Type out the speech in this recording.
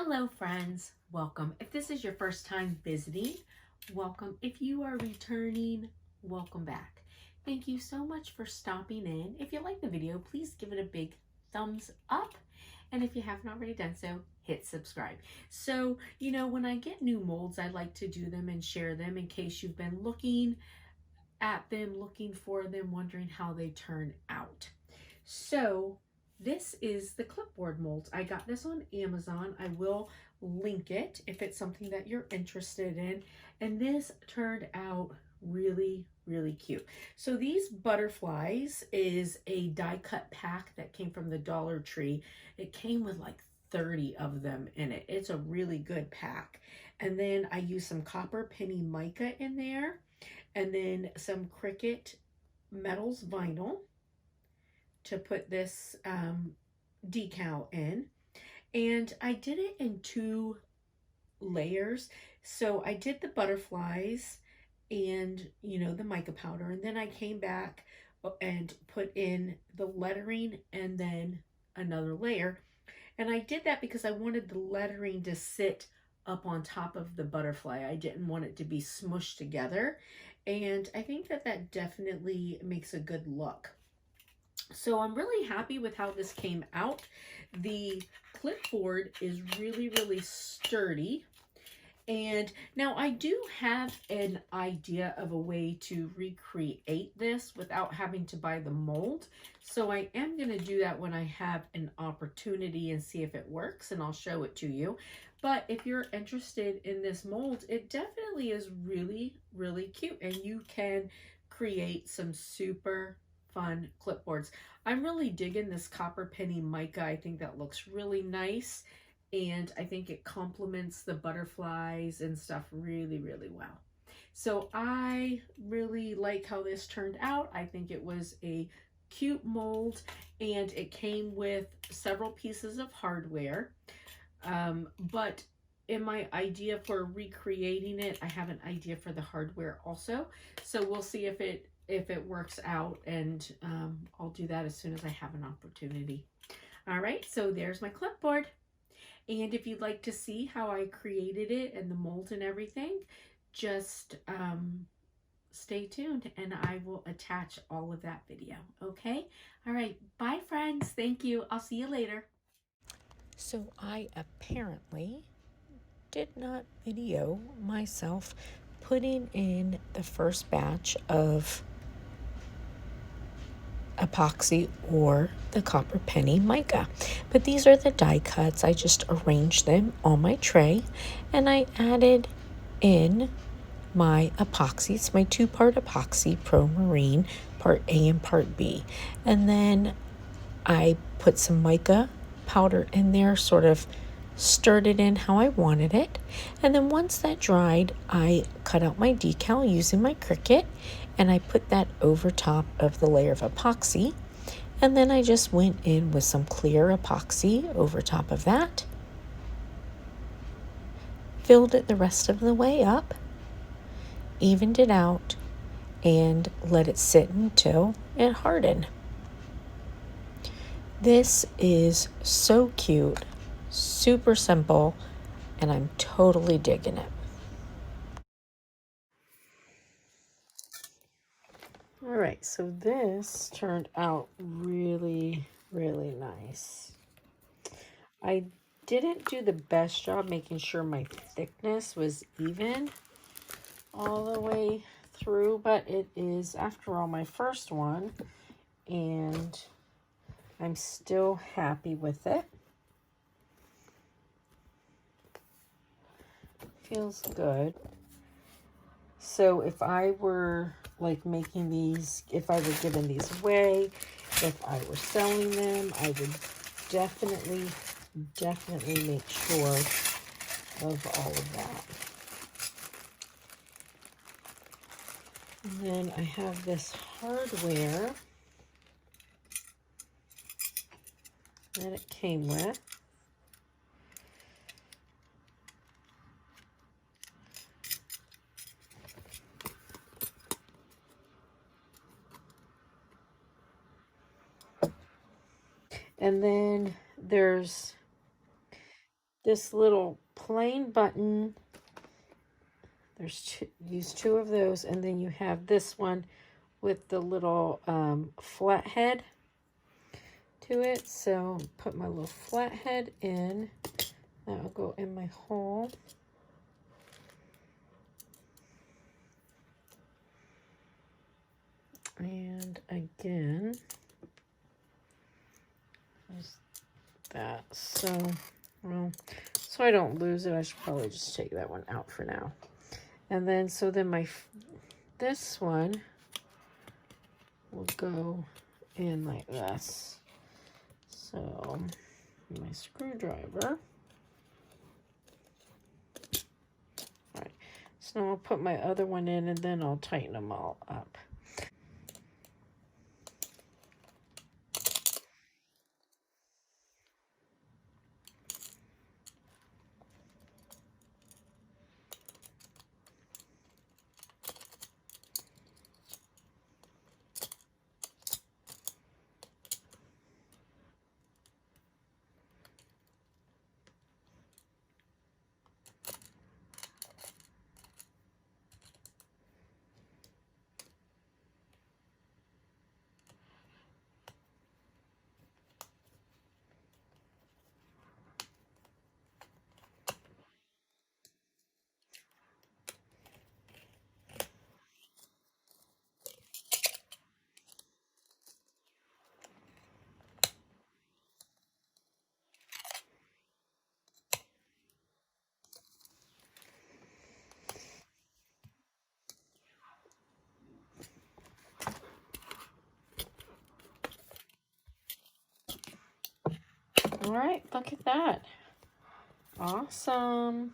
Hello friends, welcome. If this is your first time visiting, welcome. If you are returning, welcome back. Thank you so much for stopping in. If you like the video, please give it a big thumbs up. And if you haven't already done so, hit subscribe. So, when I get new molds, I like to do them and share them in case you've been looking at them, looking for them, wondering how they turn out. So this is the clipboard mold. I got this on Amazon. I will link it if it's something that you're interested in. And this turned out really, really cute. So these butterflies is a die cut pack that came from the Dollar Tree. It came with like 30 of them in it. It's a really good pack. And then I used some copper penny mica in there, and then some Cricut Metals vinyl to put this decal in. And I did it in 2 layers. So I did the butterflies and the mica powder, and then I came back and put in the lettering and then another layer. And I did that because I wanted the lettering to sit up on top of the butterfly. I didn't want it to be smushed together. And I think that that definitely makes a good look. So I'm really happy with how this came out. The clipboard is really, really sturdy. And now I do have an idea of a way to recreate this without having to buy the mold. So I am going to do that when I have an opportunity and see if it works, and I'll show it to you. But if you're interested in this mold, it definitely is really, really cute, and you can create some super fun clipboards. I'm really digging this copper penny mica. I think that looks really nice. And I think it complements the butterflies and stuff really, really well. So I really like how this turned out. I think it was a cute mold, and it came with several pieces of hardware. But in my idea for recreating it, I have an idea for the hardware also. So we'll see if it works out, and I'll do that as soon as I have an opportunity. All right, so there's my clipboard. And if you'd like to see how I created it and the mold and everything, just stay tuned and I will attach all of that video. Okay? All right. Bye, friends. Thank you. I'll see you later. So I apparently did not video myself putting in the first batch of epoxy or the copper penny mica, but these are the die cuts. I just arranged them on my tray and I added in my epoxy. It's my 2-part epoxy, Pro Marine, part A and part B, and then I put some mica powder in there, sort of stirred it in how I wanted it, and then once that dried, I cut out my decal using my Cricut, and I put that over top of the layer of epoxy, and then I just went in with some clear epoxy over top of that, filled it the rest of the way up, evened it out, and let it sit until it hardened. This is so cute, super simple, and I'm totally digging it. All right, so this turned out really, really nice. I didn't do the best job making sure my thickness was even all the way through, but it is, after all, my first one, and I'm still happy with it. Feels good. So if I were like making these, if I were giving these away, if I were selling them, I would definitely make sure of all of that. And then I have this hardware that it came with. And then there's this little plain button. There's use two of those, and then you have this one with the little flat head to it. So put my little flat head in. That'll go in my hole. And again, there's that. So, well, so I don't lose it, I should probably just take that one out for now. And then, so then this one will go in like this. So, my screwdriver. All right, so now I'll put my other one in, and then I'll tighten them all up. All right, look at that. Awesome.